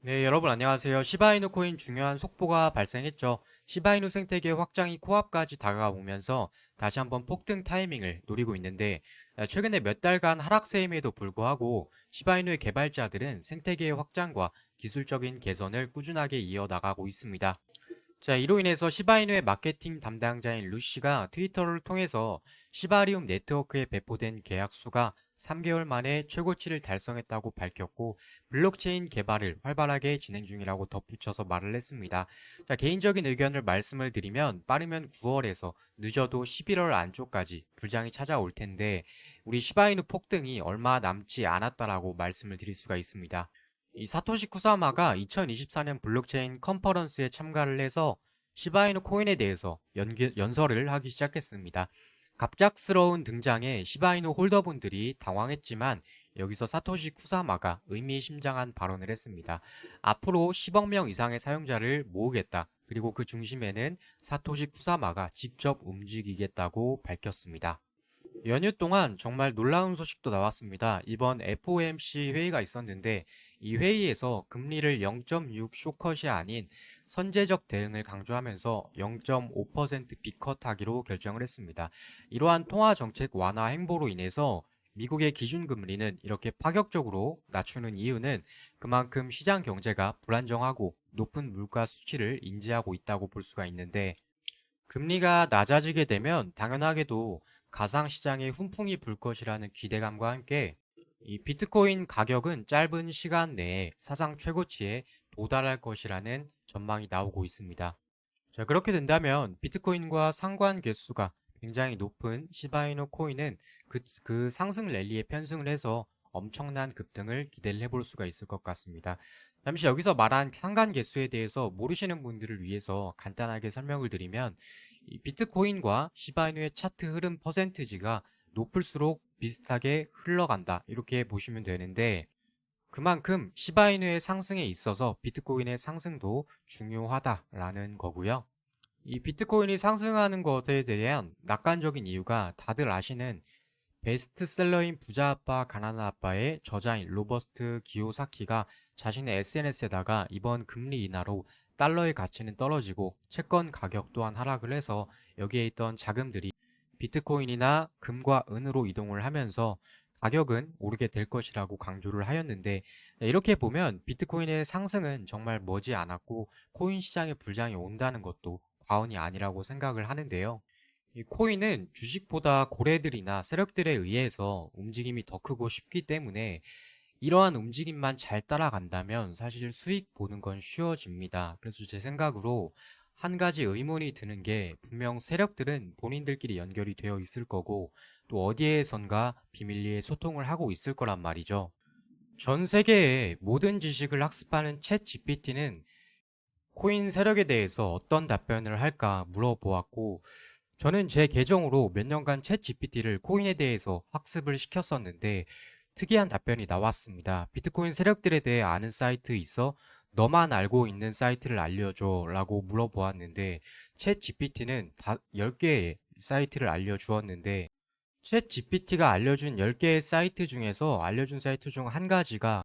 네, 여러분 안녕하세요. 시바이누 코인 중요한 속보가 발생했죠. 시바이누 생태계 확장이 코앞까지 다가오면서 다시 한번 폭등 타이밍을 노리고 있는데 최근에 몇 달간 하락세임에도 불구하고 시바이누의 개발자들은 생태계의 확장과 기술적인 개선을 꾸준하게 이어나가고 있습니다. 자, 이로 인해서 시바이누의 마케팅 담당자인 루시가 트위터를 통해서 시바리움 네트워크에 배포된 계약 수가 3개월 만에 최고치를 달성했다고 밝혔고 블록체인 개발을 활발하게 진행 중이라고 덧붙여서 말을 했습니다. 자, 개인적인 의견을 말씀을 드리면 빠르면 9월에서 늦어도 11월 안쪽까지 불장이 찾아올 텐데 우리 시바이누 폭등이 얼마 남지 않았다라고 말씀을 드릴 수가 있습니다. 이 사토시 쿠사마가 2024년 블록체인 컨퍼런스에 참가를 해서 시바이누 코인에 대해서 연설을 하기 시작했습니다. 갑작스러운 등장에 시바이누 홀더분들이 당황했지만 여기서 사토시 쿠사마가 의미심장한 발언을 했습니다. 앞으로 10억 명 이상의 사용자를 모으겠다. 그리고 그 중심에는 사토시 쿠사마가 직접 움직이겠다고 밝혔습니다. 연휴 동안 정말 놀라운 소식도 나왔습니다. 이번 FOMC 회의가 있었는데 이 회의에서 금리를 0.6 쇼컷이 아닌 선제적 대응을 강조하면서 0.5% 비컷하기로 결정을 했습니다. 이러한 통화 정책 완화 행보로 인해서 미국의 기준금리는 이렇게 파격적으로 낮추는 이유는 그만큼 시장 경제가 불안정하고 높은 물가 수치를 인지하고 있다고 볼 수가 있는데 금리가 낮아지게 되면 당연하게도 가상시장에 훈풍이 불 것이라는 기대감과 함께 이 비트코인 가격은 짧은 시간 내에 사상 최고치에 도달할 것이라는 전망이 나오고 있습니다. 자, 그렇게 된다면 비트코인과 상관 개수가 굉장히 높은 시바이누 코인은 그 상승 랠리에 편승을 해서 엄청난 급등을 기대를 해볼 수가 있을 것 같습니다. 잠시 여기서 말한 상관 개수에 대해서 모르시는 분들을 위해서 간단하게 설명을 드리면 이 비트코인과 시바이누의 차트 흐름 퍼센티지가 높을수록 비슷하게 흘러간다 이렇게 보시면 되는데 그만큼 시바이누의 상승에 있어서 비트코인의 상승도 중요하다라는 거고요. 이 비트코인이 상승하는 것에 대한 낙관적인 이유가 다들 아시는 베스트셀러인 부자 아빠 가난한 아빠의 저자인 로버스트 기요사키가 자신의 SNS에다가 이번 금리 인하로 달러의 가치는 떨어지고 채권 가격 또한 하락을 해서 여기에 있던 자금들이 비트코인이나 금과 은으로 이동을 하면서 가격은 오르게 될 것이라고 강조를 하였는데 이렇게 보면 비트코인의 상승은 정말 머지 않았고 코인 시장의 불장이 온다는 것도 과언이 아니라고 생각을 하는데요. 이 코인은 주식보다 고래들이나 세력들에 의해서 움직임이 더 크고 쉽기 때문에 이러한 움직임만 잘 따라간다면 사실 수익 보는 건 쉬워집니다. 그래서 제 생각으로 한 가지 의문이 드는 게 분명 세력들은 본인들끼리 연결이 되어 있을 거고 또 어디에선가 비밀리에 소통을 하고 있을 거란 말이죠. 전 세계의 모든 지식을 학습하는 챗 GPT는 코인 세력에 대해서 어떤 답변을 할까 물어보았고 저는 제 계정으로 몇 년간 챗 GPT를 코인에 대해서 학습을 시켰었는데 특이한 답변이 나왔습니다. 비트코인 세력들에 대해 아는 사이트 있어? 너만 알고 있는 사이트를 알려줘 라고 물어보았는데 챗 GPT는 다 10개의 사이트를 알려주었는데 챗 GPT가 알려준 10개의 사이트 중에서 알려준 사이트 중 한 가지가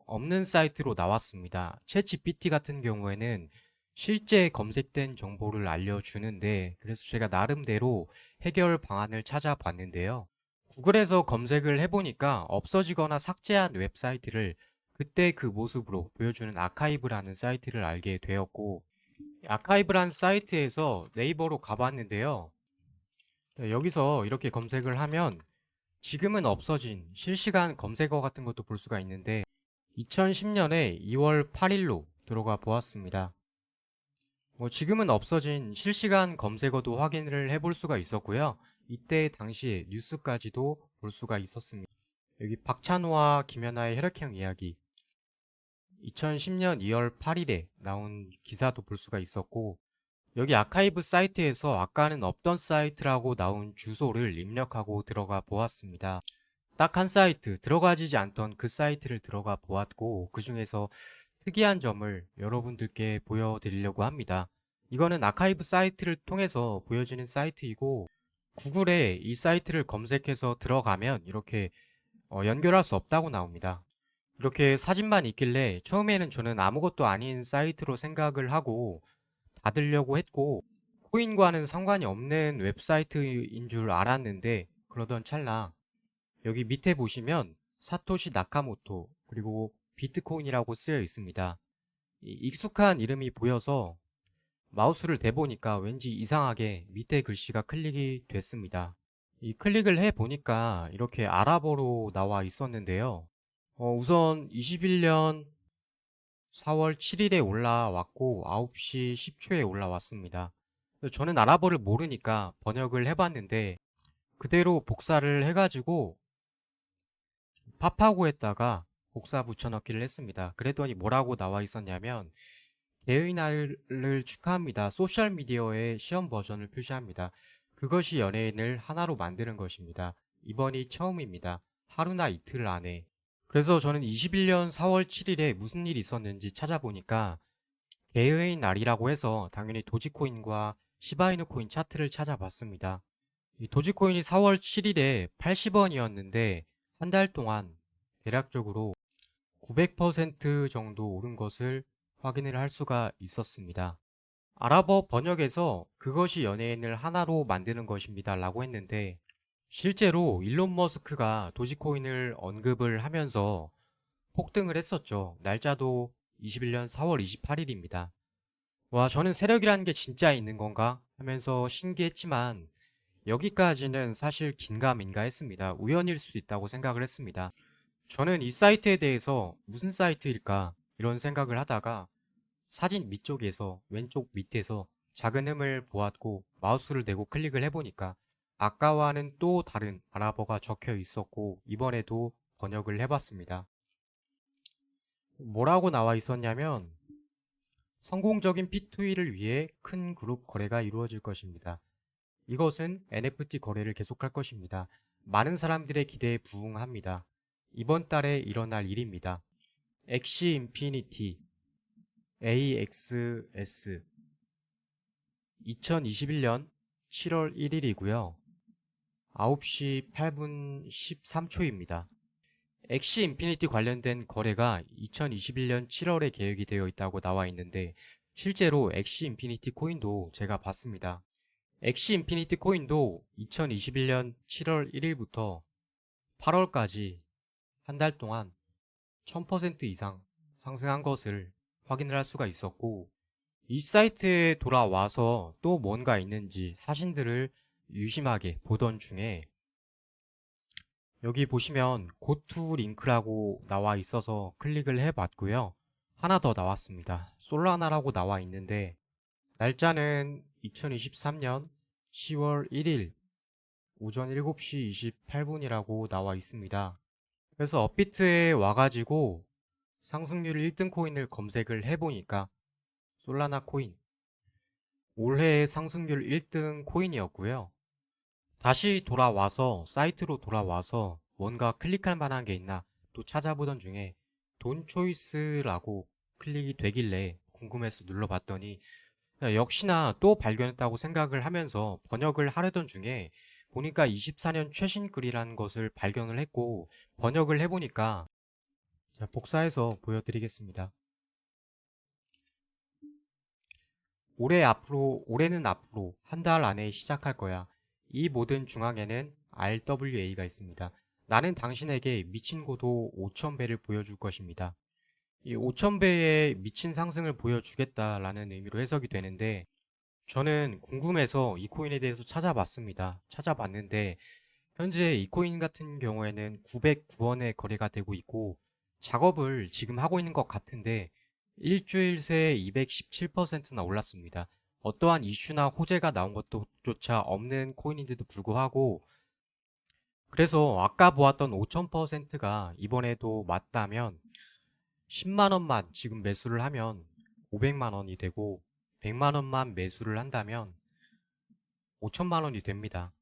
없는 사이트로 나왔습니다. 챗 GPT 같은 경우에는 실제 검색된 정보를 알려주는데 그래서 제가 나름대로 해결 방안을 찾아봤는데요. 구글에서 검색을 해보니까 없어지거나 삭제한 웹사이트를 그때 그 모습으로 보여주는 아카이브라는 사이트를 알게 되었고 아카이브란 사이트에서 네이버로 가봤는데요. 네, 여기서 이렇게 검색을 하면 지금은 없어진 실시간 검색어 같은 것도 볼 수가 있는데 2010년에 2월 8일로 들어가 보았습니다. 지금은 없어진 실시간 검색어도 확인을 해볼 수가 있었고요. 이때 당시에 뉴스까지도 볼 수가 있었습니다. 여기 박찬호와 김연아의 혈액형 이야기 2010년 2월 8일에 나온 기사도 볼 수가 있었고 여기 아카이브 사이트에서 아까는 없던 사이트라고 나온 주소를 입력하고 들어가 보았습니다. 딱 한 사이트, 들어가지지 않던 그 사이트를 들어가 보았고 그 중에서 특이한 점을 여러분들께 보여드리려고 합니다. 이거는 아카이브 사이트를 통해서 보여지는 사이트이고 구글에 이 사이트를 검색해서 들어가면 이렇게 연결할 수 없다고 나옵니다. 이렇게 사진만 있길래 처음에는 저는 아무것도 아닌 사이트로 생각을 하고 닫으려고 했고 코인과는 상관이 없는 웹사이트인 줄 알았는데 그러던 찰나 여기 밑에 보시면 사토시 나카모토 그리고 비트코인이라고 쓰여 있습니다. 이 익숙한 이름이 보여서 마우스를 대보니까 왠지 이상하게 밑에 글씨가 클릭이 됐습니다. 이 클릭을 해보니까 이렇게 아랍어로 나와 있었는데요. 우선 21년 4월 7일에 올라왔고 9시 10초에 올라왔습니다. 저는 아랍어를 모르니까 번역을 해봤는데 그대로 복사를 해가지고 파파고에다가 복사 붙여넣기를 했습니다. 그랬더니 뭐라고 나와 있었냐면 개의 날을 축하합니다. 소셜미디어의 시험 버전을 표시합니다. 그것이 연예인을 하나로 만드는 것입니다. 이번이 처음입니다. 하루나 이틀 안에. 그래서 저는 21년 4월 7일에 무슨 일이 있었는지 찾아보니까 개의 날이라고 해서 당연히 도지코인과 시바이누 코인 차트를 찾아봤습니다. 이 도지코인이 4월 7일에 80원이었는데 한 달 동안 대략적으로 900% 정도 오른 것을 확인을 할 수가 있었습니다. 아랍어 번역에서 그것이 연예인을 하나로 만드는 것입니다 라고 했는데 실제로 일론 머스크가 도지코인을 언급을 하면서 폭등을 했었죠. 날짜도 21년 4월 28일입니다. 와, 저는 세력이라는 게 진짜 있는 건가 하면서 신기했지만 여기까지는 사실 긴가민가 했습니다. 우연일 수도 있다고 생각을 했습니다. 저는 이 사이트에 대해서 무슨 사이트일까 이런 생각을 하다가 사진 밑쪽에서 왼쪽 밑에서 작은 흠을 보았고 마우스를 대고 클릭을 해보니까 아까와는 또 다른 아랍어가 적혀 있었고 이번에도 번역을 해봤습니다. 뭐라고 나와 있었냐면 성공적인 P2E를 위해 큰 그룹 거래가 이루어질 것입니다. 이것은 NFT 거래를 계속할 것입니다. 많은 사람들의 기대에 부응합니다. 이번 달에 일어날 일입니다. 엑시 인피니티 AXS 2021년 7월 1일이고요. 9시 8분 13초입니다. 엑시 인피니티 관련된 거래가 2021년 7월에 계획이 되어 있다고 나와 있는데 실제로 엑시 인피니티 코인도 제가 봤습니다. 엑시 인피니티 코인도 2021년 7월 1일부터 8월까지 한 달 동안 1000% 이상 상승한 것을 확인을 할 수가 있었고 이 사이트에 돌아와서 또 뭔가 있는지 사진들을 유심하게 보던 중에 여기 보시면 고투 링크라고 나와 있어서 클릭을 해봤고요. 하나 더 나왔습니다. 솔라나라고 나와 있는데 날짜는 2023년 10월 1일 오전 7시 28분이라고 나와 있습니다. 그래서 업비트에 와가지고 상승률 1등 코인을 검색을 해보니까 솔라나 코인 올해의 상승률 1등 코인이었고요. 다시 돌아와서 사이트로 돌아와서 뭔가 클릭할 만한 게 있나 또 찾아보던 중에 돈 초이스라고 클릭이 되길래 궁금해서 눌러봤더니 역시나 또 발견했다고 생각을 하면서 번역을 하려던 중에 보니까 24년 최신 글이라는 것을 발견을 했고 번역을 해보니까 복사해서 보여드리겠습니다. 올해는 앞으로 한 달 안에 시작할 거야. 이 모든 중앙에는 RWA가 있습니다. 나는 당신에게 미친 고도 5000배를 보여줄 것입니다. 이 5000배의 미친 상승을 보여주겠다라는 의미로 해석이 되는데 저는 궁금해서 이 코인에 대해서 찾아봤습니다. 찾아봤는데 현재 이 코인 같은 경우에는 909원에 거래가 되고 있고 작업을 지금 하고 있는 것 같은데 일주일 새에 217%나 올랐습니다. 어떠한 이슈나 호재가 나온 것도 조차 없는 코인인데도 불구하고 그래서 아까 보았던 5000%가 이번에도 맞다면 10만원만 지금 매수를 하면 500만원이 되고 100만원만 매수를 한다면 5천만원이 됩니다.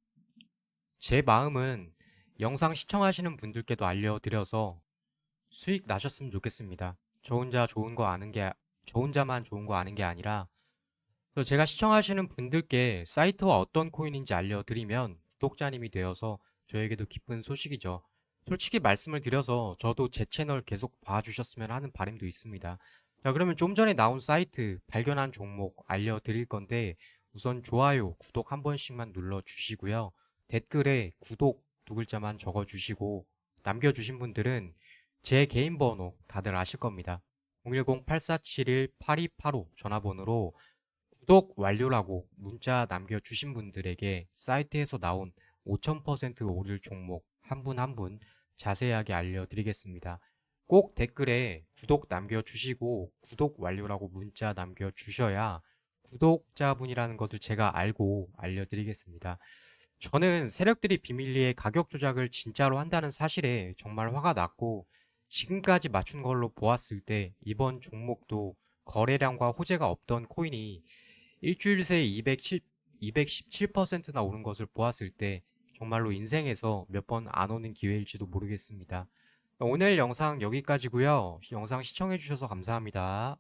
제 마음은 영상 시청하시는 분들께도 알려드려서 수익 나셨으면 좋겠습니다. 저 혼자만 좋은 거 아는 게 아니라 그래서 제가 시청하시는 분들께 사이트와 어떤 코인인지 알려드리면 구독자님이 되어서 저에게도 기쁜 소식이죠. 솔직히 말씀을 드려서 저도 제 채널 계속 봐주셨으면 하는 바람도 있습니다. 자, 그러면 좀 전에 나온 사이트 발견한 종목 알려드릴 건데 우선 좋아요, 구독 한 번씩만 눌러주시고요. 댓글에 구독 두 글자만 적어주시고 남겨주신 분들은 제 개인 번호 다들 아실 겁니다. 010-8471-8285 전화번호로 구독 완료라고 문자 남겨주신 분들에게 사이트에서 나온 5000% 오를 종목 한 분 한 분 자세하게 알려드리겠습니다. 꼭 댓글에 구독 남겨주시고 구독 완료라고 문자 남겨주셔야 구독자분이라는 것을 제가 알고 알려드리겠습니다. 저는 세력들이 비밀리에 가격 조작을 진짜로 한다는 사실에 정말 화가 났고 지금까지 맞춘 걸로 보았을 때 이번 종목도 거래량과 호재가 없던 코인이 일주일 새에 217%나 오른 것을 보았을 때 정말로 인생에서 몇 번 안 오는 기회일지도 모르겠습니다. 오늘 영상 여기까지고요. 영상 시청해주셔서 감사합니다.